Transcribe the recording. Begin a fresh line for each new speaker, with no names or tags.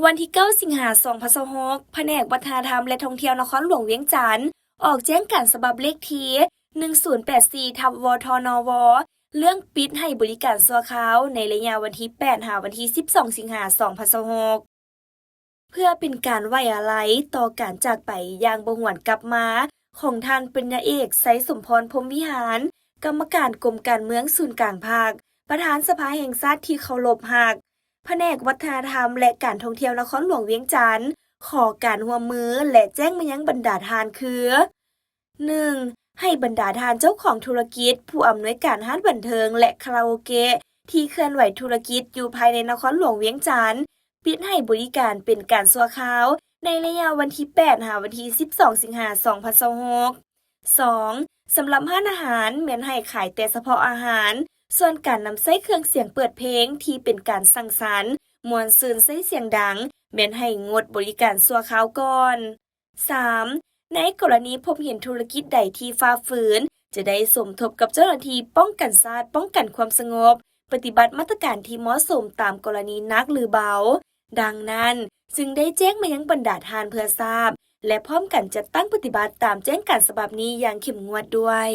วันที่9สิงหาคม2026แผนกวัฒนธรรมและท่องเที่ยวนครหลวงเวียงจันทน์ออกแจ้งการฉบับเลขที่1084/วทนวเรื่องปิดให้บริการชั่วคราวในระยะวันที่8ถึงวันที่12สิงหาคม2026เพื่อเป็นการไว้อาลัยต่อการจากไปอย่างบ่หวนกลับมาของท่านปริญญาเอกไสยสมพรพรหมวิหารกรรมการกรมการเมืองศูนย์กลางภาคประธานสภาแห่งชาติที่เคารพรักแผนกวัฒนธรรมและการท่องเที่ยวนครหลวงเวียงจันทน์ขอการร่วมมือและแจ้งมายังบรรดาทานคือ 1. ให้บรรดาทานเจ้าของธุรกิจผู้อำนวยการร้านบันเทิงและคาราโอเกะที่เคลื่อนไหวธุรกิจอยู่ภายในนครหลวงเวียงจันทน์ปิดให้บริการเป็นการชั่วคราวในระยะวันที่8ถึงวันที่12สิงหาคม2026 2. สำหรับร้านอาหารแม้นให้ขายแต่เฉพาะอาหารส่วนการนำใช้เครื่องเสียงเปิดเพลงที่เป็นการสังสรรค์ม่วนซื่นใช้เสียงดังแม้นให้งดบริการชั่วคราวก่อน 3. ในกรณีพบเห็นธุรกิจใดที่ฝ่าฝืนจะได้สมทบกับเจ้าหน้าที่ป้องกันชาติป้องกันความสงบปฏิบัติมาตรการที่เหมาะสมตามกรณีหนักหรือเบาดังนั้นจึงได้แจ้งมายังบรรดาทานเพื่อทราบและพร้อมกันจัดตั้งปฏิบัติตามแจ้งการฉบับนี้อย่างเข้มงวดด้วย